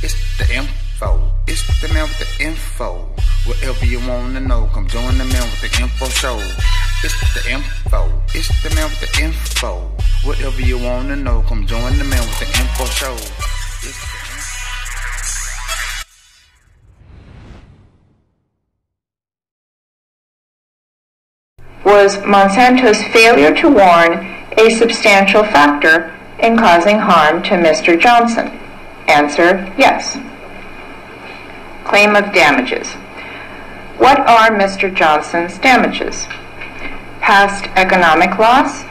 It's the info. It's the man with the info. Whatever you wanna know, come join the man with the info show. It's the info. It's the man with the info. Whatever you wanna know, come join the man with the info show. It's the Was Monsanto's failure to warn a substantial factor in causing harm to Mr. Johnson? Answer, yes. Claim of damages. What are Mr. Johnson's damages? Past economic loss,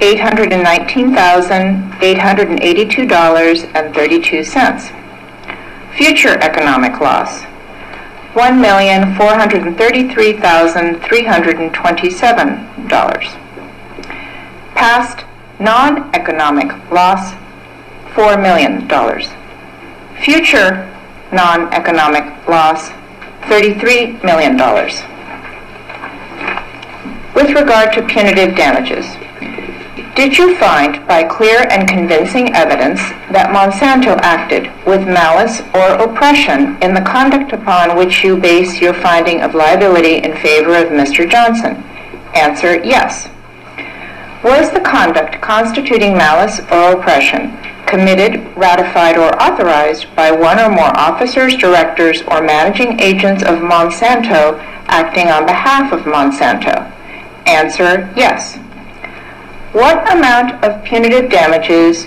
$819,882.32. Future economic loss, $1,433,327. Past non-economic loss, $4 million. Future non-economic loss, $33 million. With regard to punitive damages, did you find by clear and convincing evidence that Monsanto acted with malice or oppression in the conduct upon which you base your finding of liability in favor of Mr. Johnson? Answer, yes. Was the conduct constituting malice or oppression committed, ratified, or authorized by one or more officers, directors, or managing agents of Monsanto acting on behalf of Monsanto? Answer, yes. What amount of punitive damages,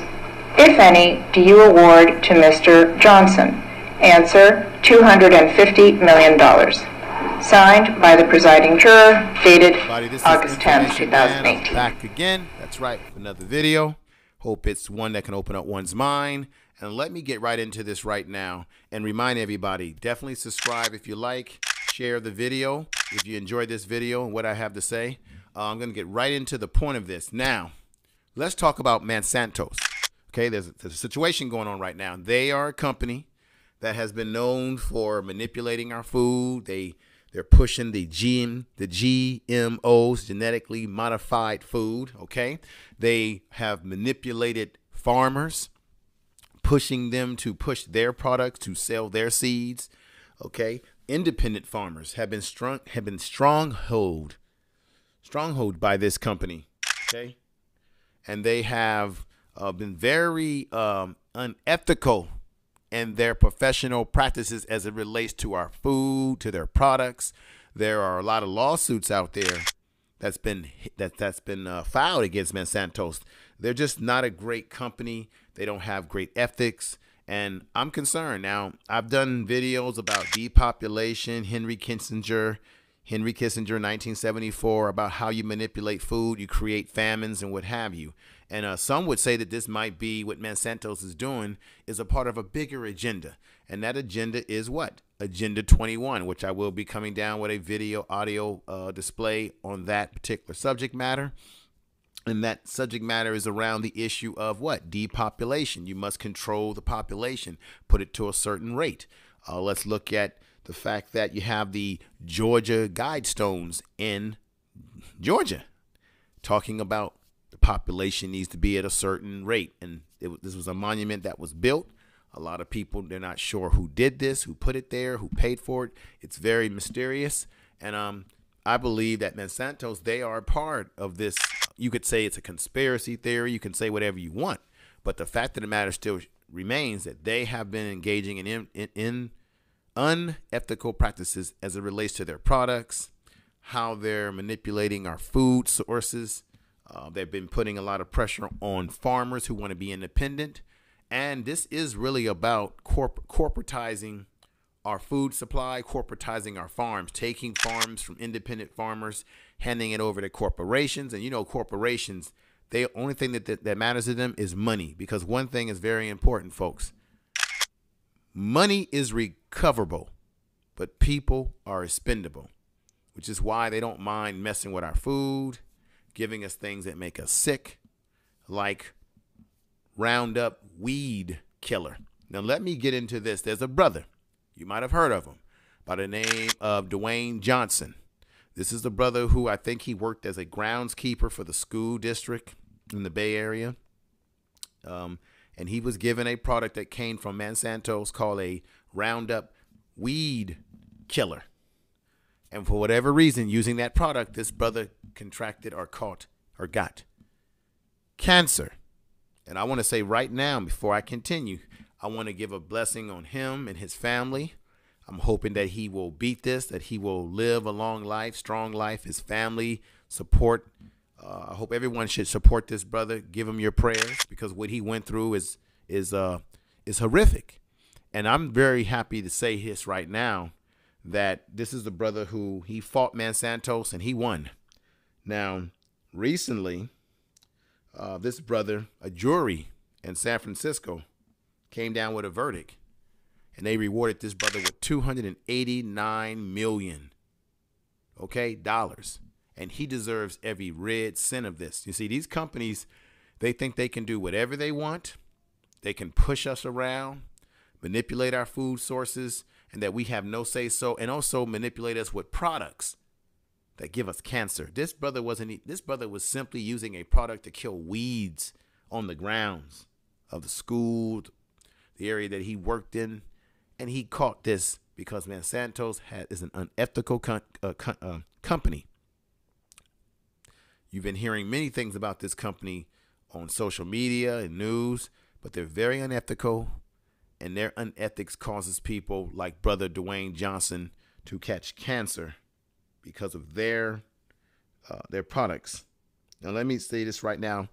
if any, do you award to Mr. Johnson? Answer, $250 million. Signed by the presiding juror, dated August 10, 2018. Back again. That's right. Another video. Hope it's one that can open up one's mind. And let me get right into this right now and remind everybody, definitely subscribe if you like. Share the video if you enjoyed this video and what I have to say. I'm going to get right into the point of this. Now, let's talk about Monsanto's. Okay, there's a situation going on right now. They are a company that has been known for manipulating our food. They're pushing the GMOs, genetically modified food. Okay, they have manipulated farmers, pushing them to push their products to sell their seeds. Okay, independent farmers have been stronghold by this company. Okay, and they have been very unethical in their professional practices as it relates to our food, to their products. There are a lot of lawsuits out there that's been filed against Monsanto. They're just not a great company. They don't have great ethics, and I'm concerned. Now, I've done videos about depopulation, Henry Kissinger, 1974, about how you manipulate food, you create famines and what have you. And some would say that this might be what Monsanto's is doing is a part of a bigger agenda. And that agenda is what? Agenda 21, which I will be coming down with a video audio display on that particular subject matter. And that subject matter is around the issue of what? Depopulation. You must control the population, put it to a certain rate. Let's look at the fact that you have the Georgia Guidestones in Georgia talking about the population needs to be at a certain rate. And this was a monument that was built. A lot of people, they're not sure who did this, who put it there, who paid for it. It's very mysterious. And I believe that Monsanto's, they are a part of this. You could say it's a conspiracy theory. You can say whatever you want. But the fact of the matter still remains that they have been engaging in unethical practices as it relates to their products, how they're manipulating our food sources. They've been putting a lot of pressure on farmers who want to be independent. And this is really about corporatizing our food supply, corporatizing our farms, taking farms from independent farmers, handing it over to corporations. And, you know, corporations, the only thing that matters to them is money. Because one thing is very important, folks. Money is recoverable, but people are expendable, which is why they don't mind messing with our food, giving us things that make us sick, like Roundup weed killer. Now, let me get into this. There's a brother, you might have heard of him, by the name of Dewayne Johnson. This is the brother who I think he worked as a groundskeeper for the school district in the Bay Area. and he was given a product that came from Monsanto's called a Roundup weed killer. And for whatever reason, using that product, this brother contracted or caught or got cancer. And I want to say right now, before I continue, I want to give a blessing on him and his family. I'm hoping that he will beat this, that he will live a long life, strong life, his family support. I hope everyone should support this brother. Give him your prayers, because what he went through is horrific. And I'm very happy to say this right now, that this is the brother who he fought Monsanto's and he won. Now, recently, this brother, a jury in San Francisco, came down with a verdict, and they rewarded this brother with $289 million, dollars. And he deserves every red cent of this. You see, these companies, they think they can do whatever they want. They can push us around, manipulate our food sources, and that we have no say so, and also manipulate us with products that give us cancer. This brother was simply using a product to kill weeds on the grounds of the school, the area that he worked in, and he caught this because Monsanto's is an unethical company. You've been hearing many things about this company on social media and news, but they're very unethical, and their unethics causes people like Brother Dewayne Johnson to catch cancer because of their products. Now, let me say this right now.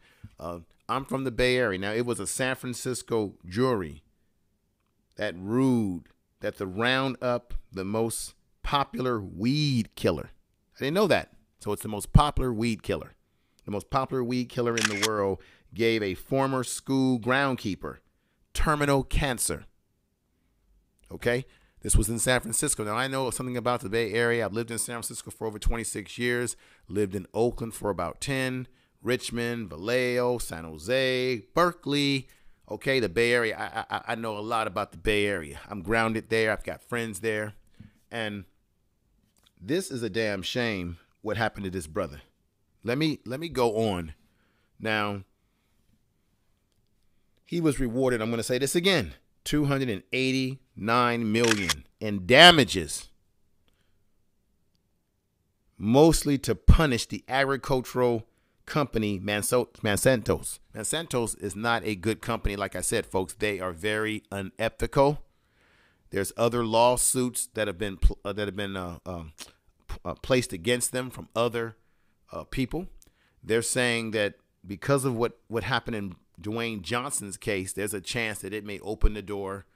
I'm from the Bay Area. Now, it was a San Francisco jury that ruled that the Roundup, the most popular weed killer. I didn't know that. So it's the most popular weed killer. The most popular weed killer in the world gave a former school groundskeeper terminal cancer. Okay? This was in San Francisco. Now, I know something about the Bay Area. I've lived in San Francisco for over 26 years, lived in Oakland for about 10, Richmond, Vallejo, San Jose, Berkeley. Okay, the Bay Area. I know a lot about the Bay Area. I'm grounded there. I've got friends there. And this is a damn shame what happened to this brother. Let me go on. Now, he was rewarded, I'm going to say this again, $289 million in damages, mostly to punish the agricultural company Monsanto's. Monsanto's is not a good company. Like I said, folks, they are very unethical. There's other lawsuits that have been placed against them from other people. They're saying that because of what happened in Dewayne Johnson's case, there's a chance that it may open the door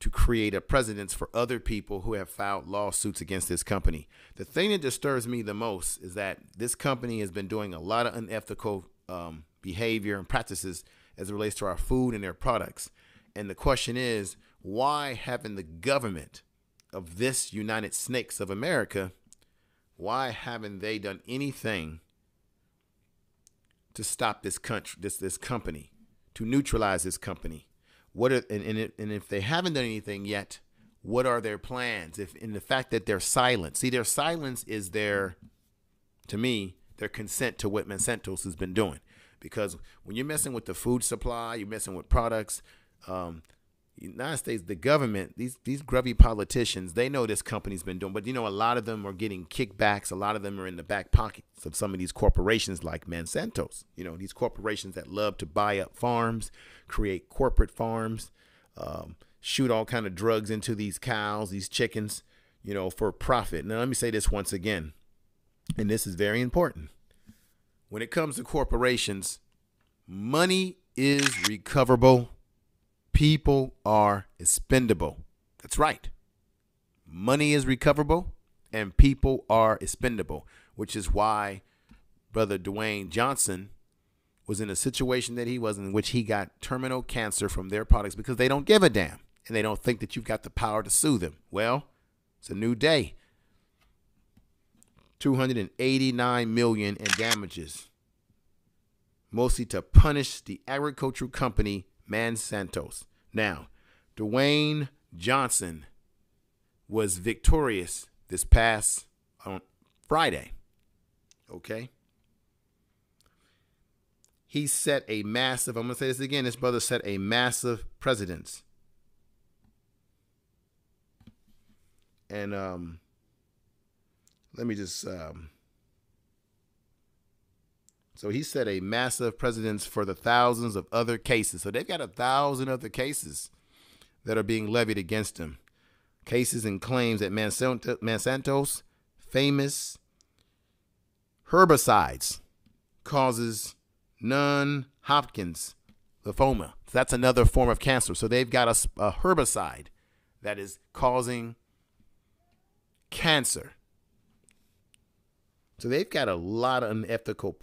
to create a precedent for other people who have filed lawsuits against this company. The thing that disturbs me the most is that this company has been doing a lot of unethical behavior and practices as it relates to our food and their products. And the question is, why haven't the government of this United Snakes of America, why haven't they done anything to stop this country, this company, to neutralize this company? And if they haven't done anything yet, what are their plans? If in the fact that they're silent, see, their silence is to me, their consent to what Monsanto's has been doing. Because when you're messing with the food supply, you're messing with products. United States, the government, these grubby politicians, they know this company's been doing, but a lot of them are getting kickbacks. A lot of them are in the back pockets of some of these corporations like Monsanto's. These corporations that love to buy up farms, create corporate farms, shoot all kind of drugs into these cows, these chickens, for profit. Now, let me say this once again, and this is very important. When it comes to corporations, money is recoverable. People are expendable. That's right. Money is recoverable and people are expendable, which is why Brother Dewayne Johnson was in a situation that he was in which he got terminal cancer from their products because they don't give a damn and they don't think that you've got the power to sue them. Well, it's a new day. $289 million in damages, mostly to punish the agricultural company Monsanto's. Now, Dewayne Johnson was victorious this past Friday. Okay. he set a massive, I'm going to say this again, this brother set a massive precedence. And let me just, so he set a massive precedence for the thousands of other cases. So they've got 1,000 other cases that are being levied against him. Cases and claims that Monsanto's famous herbicides causes non-Hodgkin's lymphoma. So that's another form of cancer. So they've got a herbicide that is causing cancer. So they've got a lot of unethical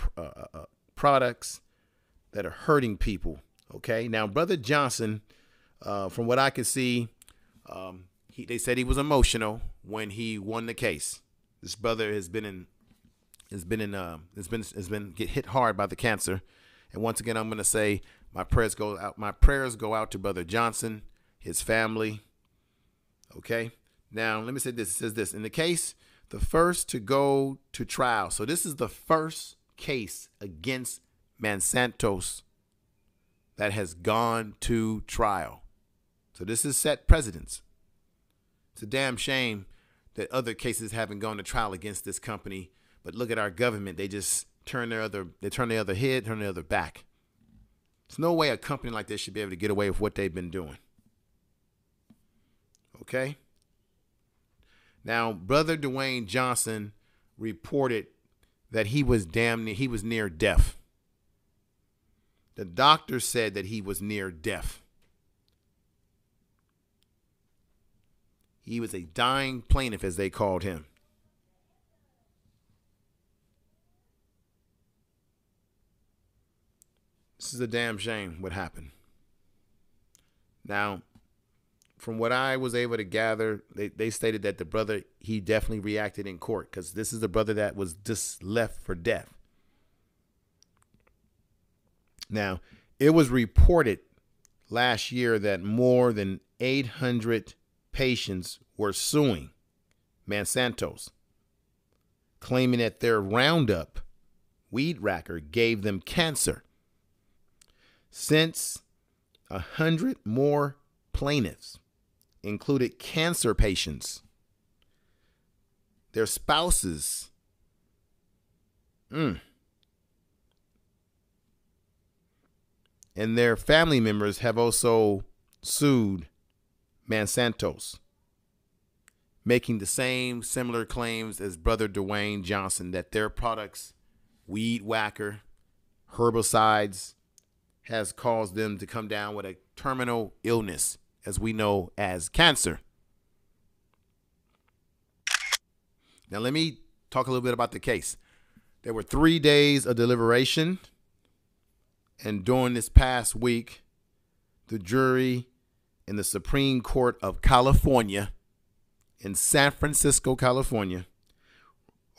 products that are hurting people. Okay. Now, Brother Johnson, from what I could see, they said he was emotional when he won the case. This brother has been get hit hard by the cancer. And once again, I'm going to say my prayers go out to Brother Johnson, his family. Okay. Now, let me say this. It says this in the case, the first to go to trial. So this is the first case against Monsanto's that has gone to trial. So this is set precedents. It's a damn shame that other cases haven't gone to trial against this company. But look at our government. They just turn their other head, turn their other back. There's no way a company like this should be able to get away with what they've been doing. Okay? Now, Brother Dewayne Johnson reported that he was near death. The doctor said that he was near death. He was a dying plaintiff, as they called him. This is a damn shame what happened. Now, from what I was able to gather, they stated that the brother, he definitely reacted in court because this is the brother that was just left for death. Now, it was reported last year that more than 800 patients were suing Monsanto's, claiming that their Roundup weed whacker gave them cancer. Since 100 more plaintiffs included cancer patients, their spouses, and their family members have also sued Monsanto's, making the same similar claims as Brother Dewayne Johnson that their products, weed whacker, herbicides, has caused them to come down with a terminal illness, as we know as cancer. Now, let me talk a little bit about the case. There were 3 days of deliberation, and during this past week, the jury in the Supreme Court of California in San Francisco, California,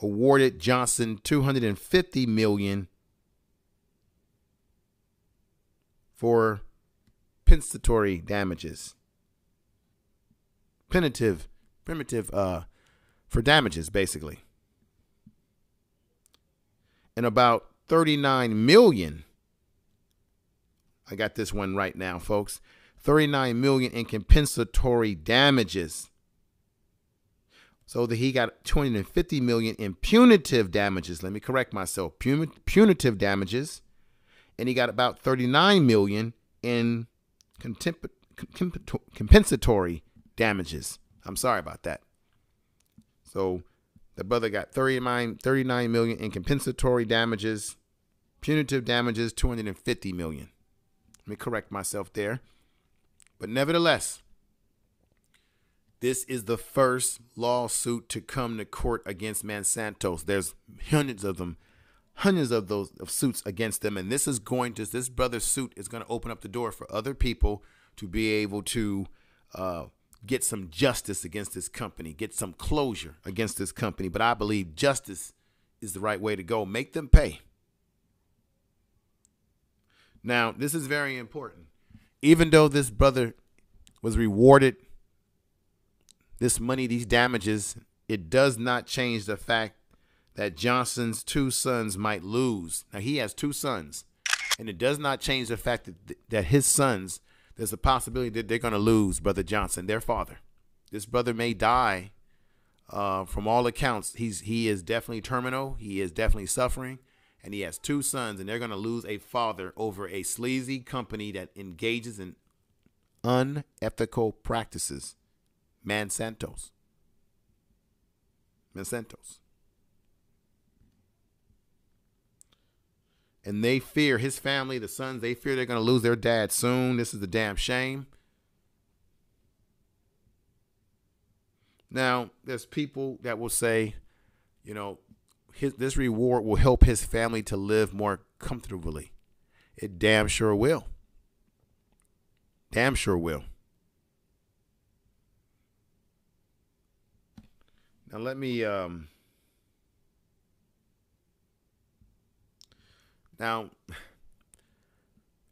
awarded Johnson $250 million for compensatory damages. Primitive for damages, basically. And about $39 million. I got this one right now, folks. $39 million in compensatory damages. So that he got $250 million in punitive damages. Let me correct myself. Punitive damages. And he got about $39 million in compensatory damages. I'm sorry about that. So the brother got $39 million in compensatory damages, punitive damages, $250 million. Let me correct myself there. But nevertheless, this is the first lawsuit to come to court against Monsanto's. There's hundreds of them. Hundreds of those suits against them, and this brother's suit is going to open up the door for other people to be able to get some justice against this company, get some closure against this company. But I believe justice is the right way to go. Make them pay. Now, this is very important. Even though this brother was rewarded this money, these damages, it does not change the fact that Johnson's 2 sons might lose. Now, he has 2 sons, And it does not change the fact that his sons, there's a possibility that they're going to lose Brother Johnson, their father. This brother may die. From all accounts, he is definitely terminal. He is definitely suffering. And he has 2 sons, and they're going to lose a father over a sleazy company that engages in unethical practices. Monsanto's. And they fear, his family, the sons, they fear they're going to lose their dad soon. This is a damn shame. Now, there's people that will say, you know, this reward will help his family to live more comfortably. It damn sure will. Damn sure will. Now, let me... Now,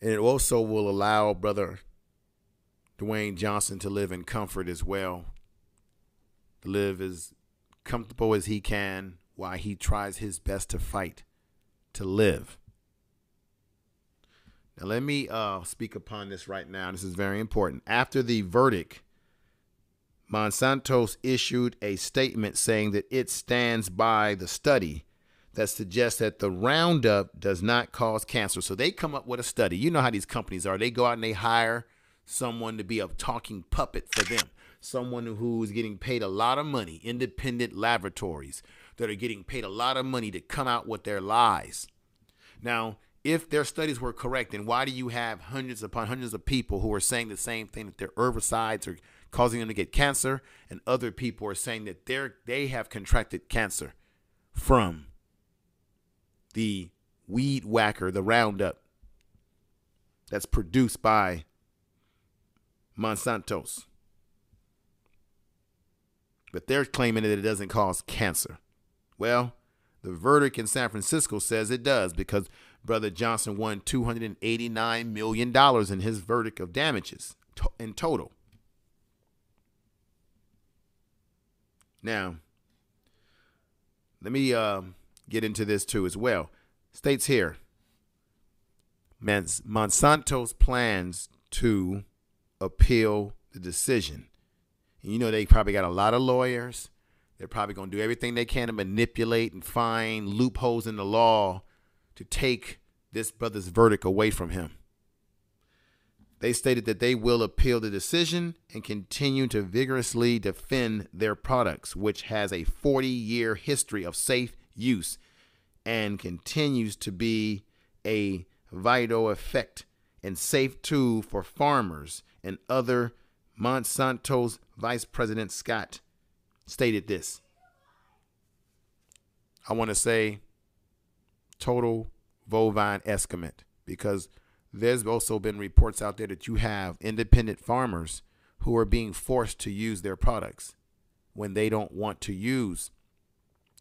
and it also will allow Brother Dewayne Johnson to live in comfort as well. To live as comfortable as he can while he tries his best to fight to live. Now, let me speak upon this right now. This is very important. After the verdict, Monsanto issued a statement saying that it stands by the study that suggests that the Roundup does not cause cancer. So they come up with a study. You know how these companies are. They go out and they hire someone to be a talking puppet for them. Someone who's getting paid a lot of money, independent laboratories that are getting paid a lot of money to come out with their lies. Now, if their studies were correct, then why do you have hundreds upon hundreds of people who are saying the same thing, that their herbicides are causing them to get cancer, and other people are saying that they have contracted cancer from the weed whacker, the Roundup, that's produced by Monsanto's. But they're claiming that it doesn't cause cancer. Well, the verdict in San Francisco says it does, because Brother Johnson won $289 million in his verdict of damages in total. Now, let me get into this too as well. States here, Monsanto's plans to appeal the decision. And you know, they probably got a lot of lawyers. They're probably going to do everything they can to manipulate and find loopholes in the law to take this brother's verdict away from him. They stated that they will appeal the decision and continue to vigorously defend their products, which has a 40-year history of safe use and continues to be a vital effect and safe tool for farmers. And other Monsanto's Vice President Scott stated this. I want to say total bovine excrement, because there's also been reports out there that you have independent farmers who are being forced to use their products when they don't want to use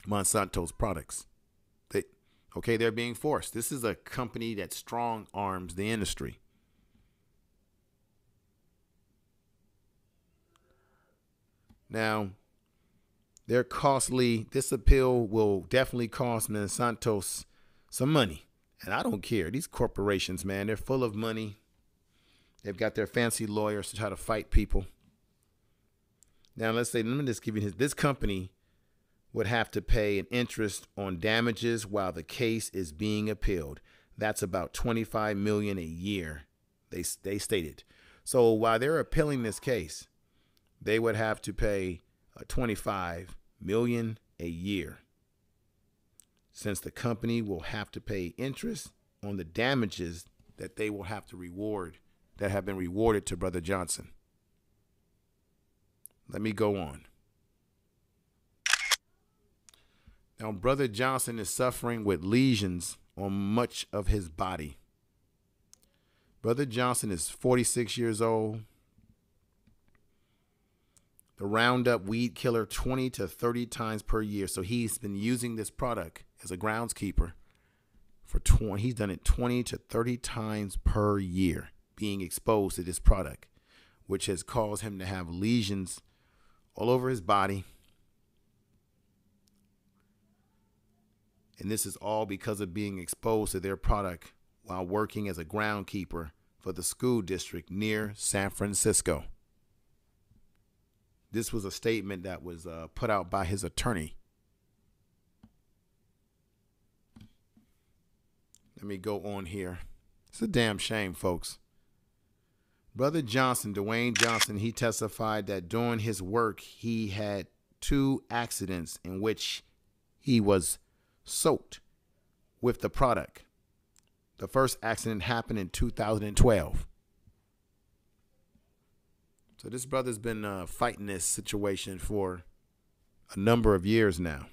Monsanto's products. They're being forced. This is a company that strong arms the industry. Now, they're costly. This appeal will definitely cost Monsanto some money. And I don't care. These corporations, man, they're full of money. They've got their fancy lawyers to try to fight people. Now, let me just give you this company would have to pay an interest on damages while the case is being appealed. That's about $25 million a year, they stated. So while they're appealing this case, they would have to pay $25 million a year, since the company will have to pay interest on the damages that they will have to reward, that have been rewarded to Brother Johnson. Let me go on. Now, Brother Johnson is suffering with lesions on much of his body. Brother Johnson is 46 years old. The Roundup weed killer 20 to 30 times per year. So he's been using this product as a groundskeeper for he's done it 20 to 30 times per year, being exposed to this product, which has caused him to have lesions all over his body. And this is all because of being exposed to their product while working as a groundskeeper for the school district near San Francisco. This was a statement that was put out by his attorney. Let me go on here. It's a damn shame, folks. Brother Johnson, Dewayne Johnson, he testified that during his work, he had 2 accidents in which he was soaked with the product. The first accident happened in 2012. So this brother's been fighting this situation for a number of years now.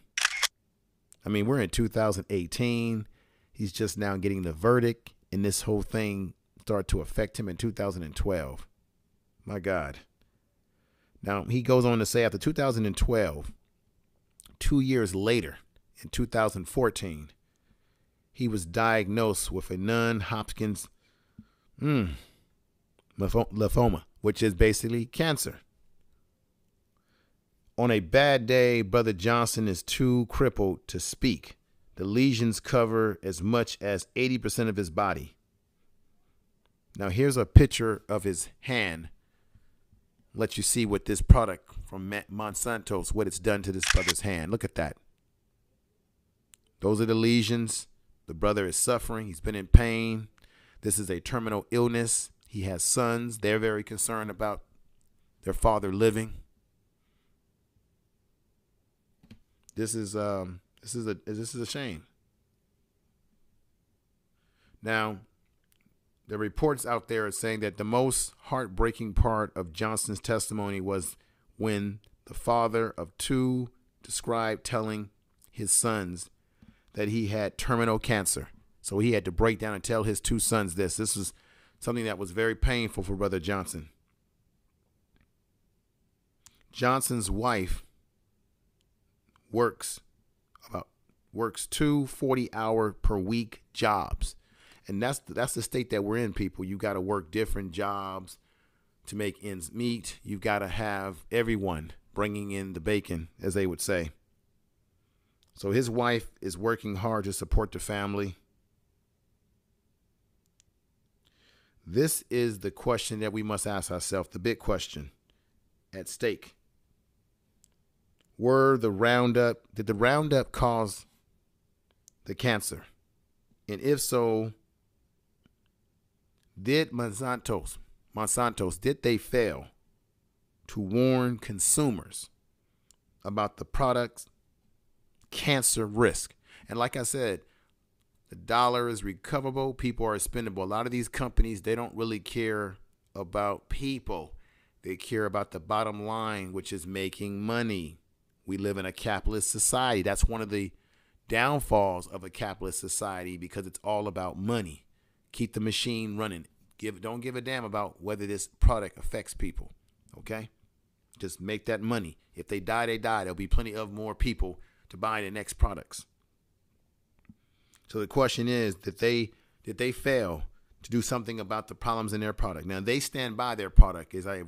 I mean, we're in 2018. He's just now getting the verdict, and this whole thing started to affect him in 2012. My God. Now, he goes on to say after 2012, 2 years later, in 2014, he was diagnosed with a non-Hodgkin's lymphoma, which is basically cancer. On a bad day, Brother Johnson is too crippled to speak. The lesions cover as much as 80% of his body. Now, here's a picture of his hand. Let you see what this product from Monsanto's, what it's done to this brother's hand. Look at that. Those are the lesions. The brother is suffering. He's been in pain. This is a terminal illness. He has sons. They're very concerned about their father living. This is a shame. Now, the reports out there are saying that the most heartbreaking part of Johnson's testimony was when the father of 2 described telling his sons that he had terminal cancer. So he had to break down and tell his 2 sons this. This was something that was very painful for Brother Johnson. Johnson's wife works 2 40-hour per week jobs. And that's the state that we're in, people. You got to work different jobs to make ends meet. You've got to have everyone bringing in the bacon, as they would say. So his wife is working hard to support the family. This is the question that we must ask ourselves, the big question at stake. Did the Roundup cause the cancer? And if so, did Monsanto's, did they fail to warn consumers about the product's cancer risk? And like I said, the dollar is recoverable. People are expendable. A lot of these companies, they don't really care about people. They care about the bottom line, which is making money. We live in a capitalist society. That's one of the downfalls of a capitalist society, because it's all about money. Keep the machine running. Don't give a damn about whether this product affects people. Okay? Just make that money. If they die, they die. There'll be plenty of more people to buy the next products. So the question is, did they fail to do something about the problems in their product? Now, they stand by their product, as I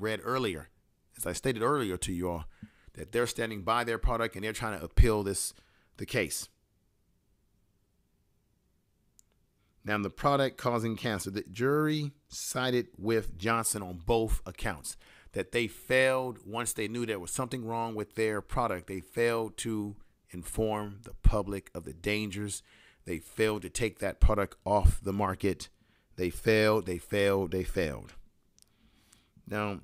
stated earlier to you all, that they're standing by their product and they're trying to appeal the case. Now, the product causing cancer, the jury sided with Johnson on both accounts, that they failed once they knew there was something wrong with their product. They failed to inform the public of the dangers. They failed to take that product off the market. They failed. Now,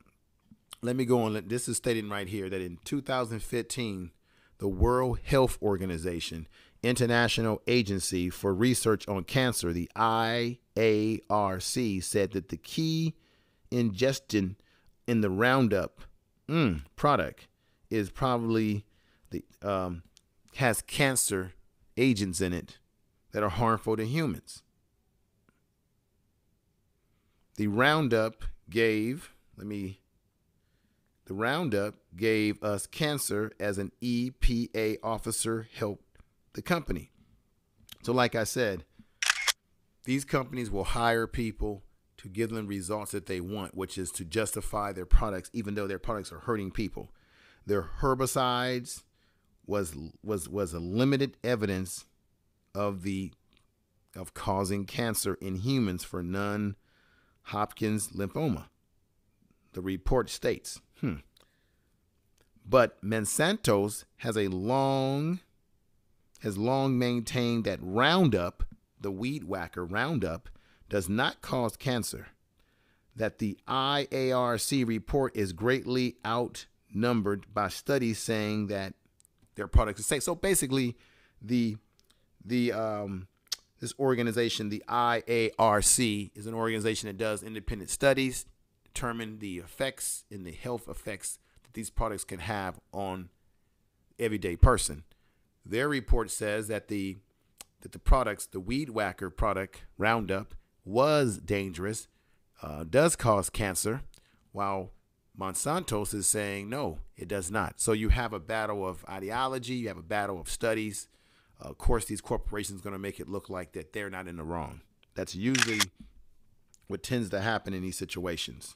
let me go on. This is stating right here that in 2015, the World Health Organization, International Agency for Research on Cancer, the IARC, said that the key ingestion in the Roundup product is probably has cancer agents in it that are harmful to humans. The Roundup gave us cancer as an EPA officer helped the company. So like I said, these companies will hire people to give them results that they want, which is to justify their products, even though their products are hurting people. Their herbicides was a limited evidence of the of causing cancer in humans for non-Hodgkin's lymphoma. The report states. But Monsanto's has long maintained that Roundup, the weed whacker Roundup, does not cause cancer. That the IARC report is greatly outnumbered by studies saying that their products are safe. So basically, this organization, the IARC, is an organization that does independent studies, determine the effects and the health effects that these products can have on everyday person. Their report says that the products, the weed whacker product Roundup, was dangerous, does cause cancer, while Monsanto's is saying no, it does not. So you have a battle of ideology, you have a battle of studies. Of course, these corporations are going to make it look like that they're not in the wrong. That's usually what tends to happen in these situations.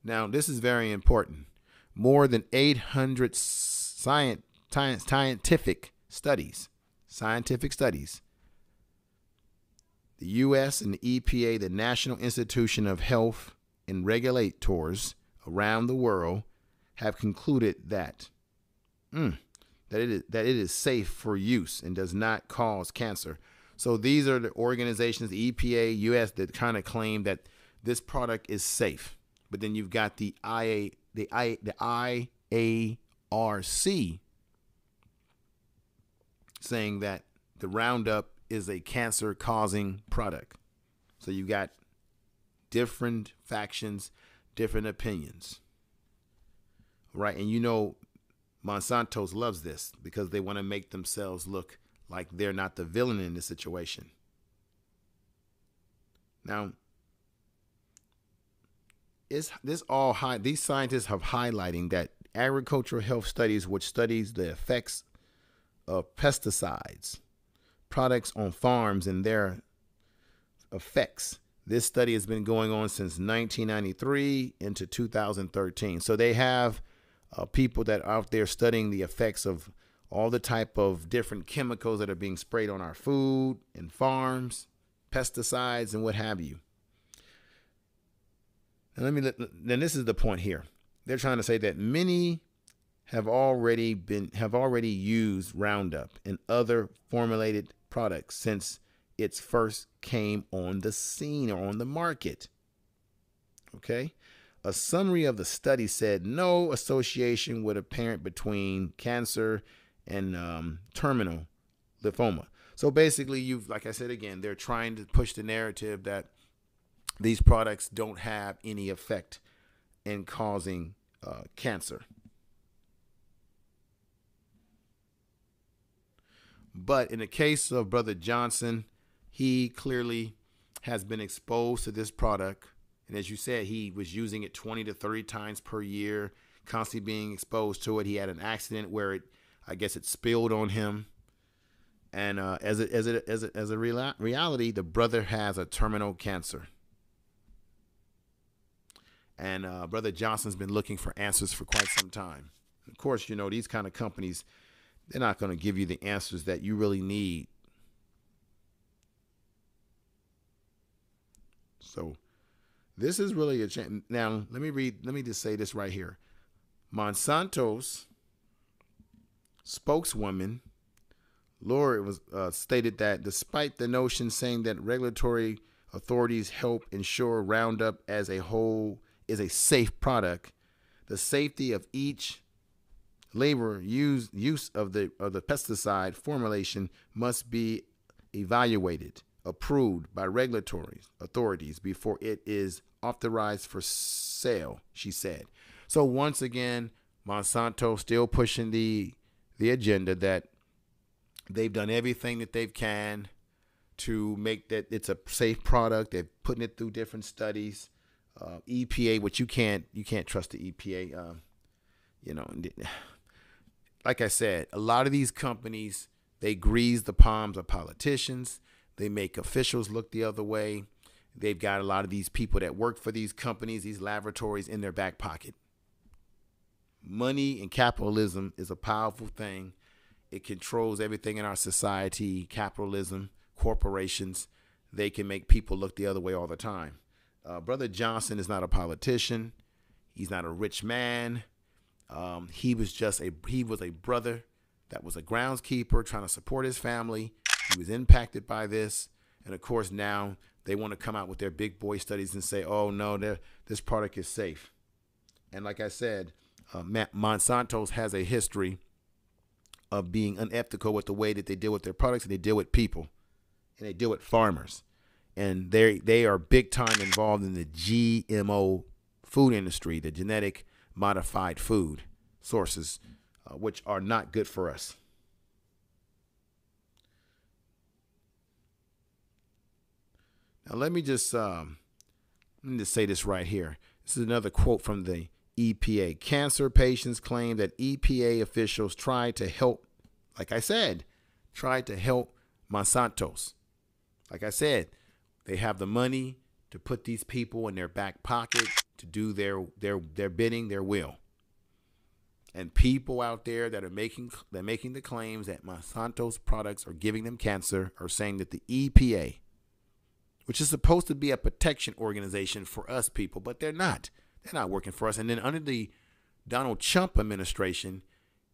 Now, this is very important. More than 800 scientific studies, the U.S. and the EPA, the National Institution of Health and Regulators around the world, have concluded that it is safe for use and does not cause cancer. So these are the organizations, the EPA, U.S., that kind of claim that this product is safe. But then you've got the IARC saying that the Roundup is a cancer-causing product. So you got different factions, different opinions. Right? And you know Monsanto's loves this because they want to make themselves look like they're not the villain in this situation. Now, these scientists have highlighting that agricultural health studies, which studies the effects of pesticides, products on farms and their effects. This study has been going on since 1993 into 2013. So they have people that are out there studying the effects of all the type of different chemicals that are being sprayed on our food and farms, pesticides and what have you. And then this is the point here. They're trying to say that many have already used Roundup and other formulated products since it first came on the scene or on the market. Okay? A summary of the study said no association was apparent between cancer and terminal lymphoma. So basically, like I said again, they're trying to push the narrative that these products don't have any effect in causing cancer. But in the case of Brother Johnson, he clearly has been exposed to this product. And as you said, he was using it 20 to 30 times per year, constantly being exposed to it. He had an accident where it spilled on him. And as a reality, the brother has a terminal cancer. And Brother Johnson's been looking for answers for quite some time. Of course, you know, these kind of companies, they're not going to give you the answers that you really need. So this is really a chance. Now, let me just say this right here. Monsanto's spokeswoman, Laura, was stated that despite the notion saying that regulatory authorities help ensure Roundup as a whole is a safe product, the safety of each labor use of the pesticide formulation must be evaluated, approved by regulatory authorities before it is authorized for sale, she said. So once again, Monsanto still pushing the agenda that they've done everything that they can to make that it's a safe product. They're putting it through different studies. EPA, which you can't trust the EPA. Like I said, a lot of these companies, they grease the palms of politicians. They make officials look the other way. They've got a lot of these people that work for these companies, these laboratories, in their back pocket. Money and capitalism is a powerful thing, It controls everything in our society, capitalism, corporations. They can make people look the other way all the time. Brother Johnson is not a politician. He's not a rich man. He was a brother that was a groundskeeper trying to support his family. He was impacted by this. And of course, now they want to come out with their big boy studies and say, oh, no, this product is safe. And like I said, Monsanto's has a history of being unethical with the way that they deal with their products, and they deal with people, and they deal with farmers. And they are big time involved in the GMO food industry, the genetic modified food sources, which are not good for us. Now, let me just say this right here. This is another quote from the EPA. Cancer patients claim that EPA officials tried to help, like I said, tried to help Monsanto's. Like I said, they have the money to put these people in their back pocket to do their bidding, their will. And people out there that are making the claims that Monsanto's products are giving them cancer are saying that the EPA, which is supposed to be a protection organization for us people, but they're not. They're not working for us. And then under the Donald Trump administration,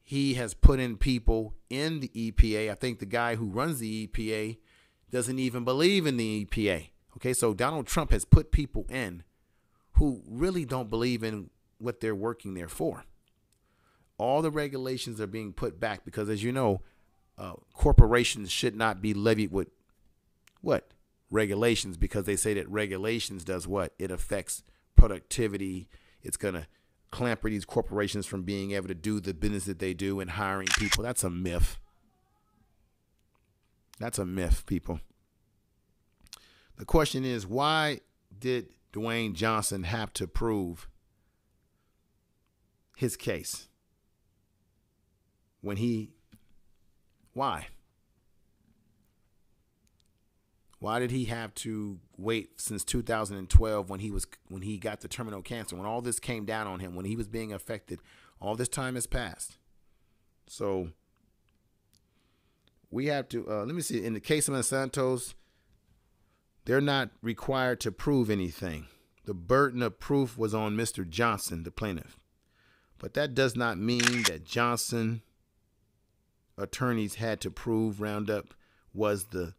he has put in people in the EPA. I think the guy who runs the EPA doesn't even believe in the EPA. Okay, so Donald Trump has put people in who really don't believe in what they're working there for. All the regulations are being put back because, as you know, corporations should not be levied with what? Regulations, because they say that regulations does what? It affects productivity. It's going to clamper these corporations from being able to do the business that they do and hiring people. That's a myth. That's a myth, people. The question is, why did Dewayne Johnson have to prove his case? Why? Why did he have to wait since 2012 when he got the terminal cancer, when all this came down on him, when he was being affected? All this time has passed. So we have to, let me see, in the case of Monsanto's, they're not required to prove anything. The burden of proof was on Mr. Johnson, the plaintiff. But that does not mean that Johnson attorneys had to prove Roundup was the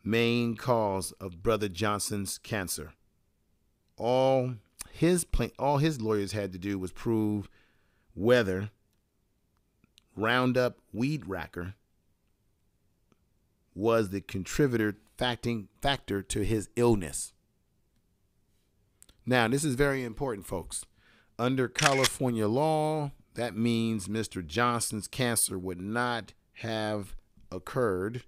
main cause of Brother Johnson's cancer. All his lawyers had to do was prove whether Roundup weed whacker was the contributor factor to his illness. Now, this is very important, folks. Under California law, that means Mr. Johnson's cancer would not have occurred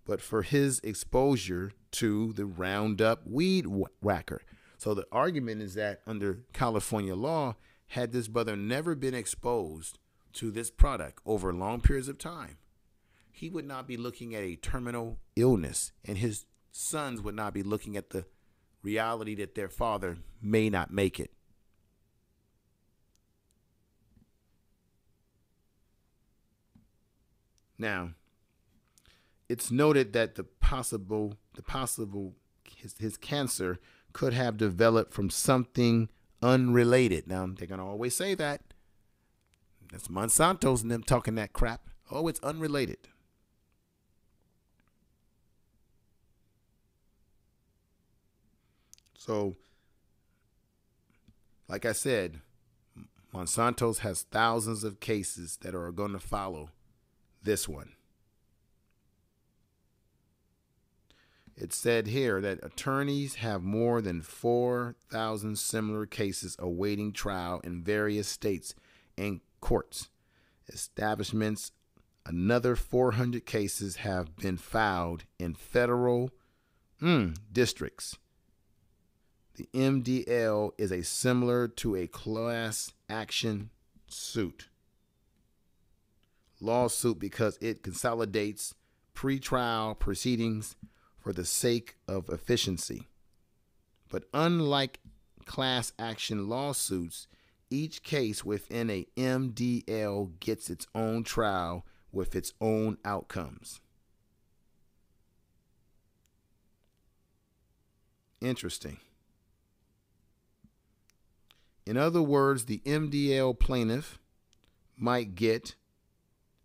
but for his exposure to the Roundup weed whacker. So the argument is that under California law, had this brother never been exposed to this product over long periods of time, he would not be looking at a terminal illness, and his sons would not be looking at the reality that their father may not make it. Now, it's noted that his cancer could have developed from something unrelated. Now, they're going to always say that. That's Monsanto's and them talking that crap. Oh, it's unrelated. So, like I said, Monsanto's has thousands of cases that are going to follow this one. It said here that attorneys have more than 4,000 similar cases awaiting trial in various states and courts. Establishments, another 400 cases have been filed in federal districts. The MDL is a similar to a class action lawsuit because it consolidates pretrial proceedings for the sake of efficiency. But unlike class action lawsuits, each case within a MDL gets its own trial with its own outcomes. Interesting. In other words, the MDL plaintiff might get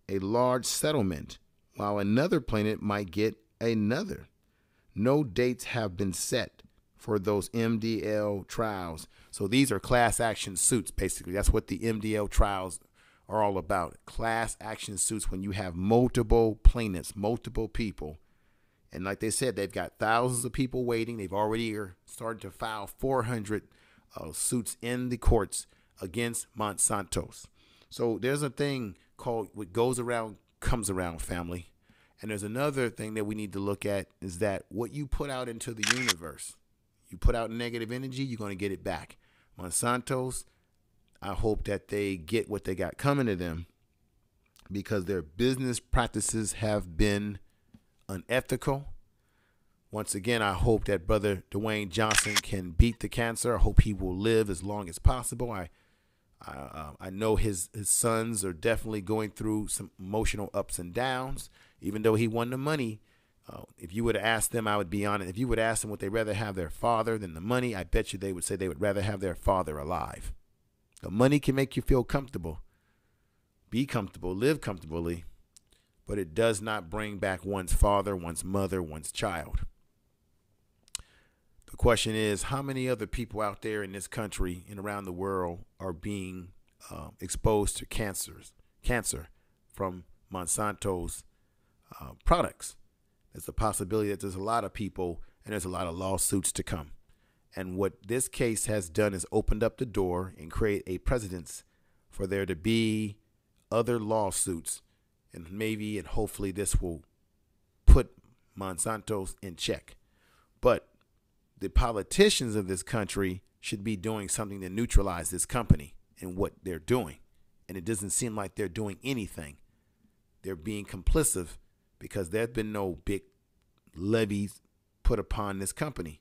a large settlement, while another plaintiff might get another. No dates have been set for those MDL trials. So these are class action suits, basically. That's what the MDL trials are all about. Class action suits, when you have multiple plaintiffs, multiple people. And like they said, they've got thousands of people waiting. They've already started to file 400 suits in the courts against Monsanto's. So there's a thing called what goes around comes around, family. And there's another thing that we need to look at is that what you put out into the universe, you put out negative energy, you're going to get it back. Monsanto's, I hope that they get what they got coming to them, because their business practices have been unethical. Once again, I hope that Brother Dewayne Johnson can beat the cancer. I hope he will live as long as possible. I know his sons are definitely going through some emotional ups and downs. Even though he won the money, if you would have asked them, I would be honest, if you would ask them would they rather have their father than the money, I bet you they would say they would rather have their father alive. The money can make you feel comfortable, be comfortable, live comfortably, but it does not bring back one's father, one's mother, one's child. The question is, how many other people out there in this country and around the world are being exposed to cancer from Monsanto's products? There's a possibility that there's a lot of people and there's a lot of lawsuits to come. And what this case has done is opened up the door and create a precedence for there to be other lawsuits, and maybe and hopefully this will put Monsanto's in check. But the politicians of this country should be doing something to neutralize this company and what they're doing. And it doesn't seem like they're doing anything. They're being complicit because there's been no big levies put upon this company.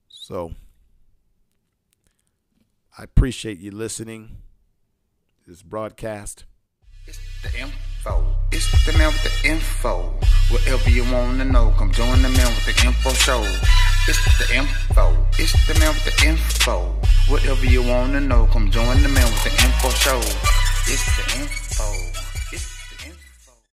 So I appreciate you listening to this broadcast. It's the info. It's the man with the info. Whatever you want to know, come join the man with the info show. It's the info. It's the man with the info. Whatever you want to know, come join the man with the info show. It's the info.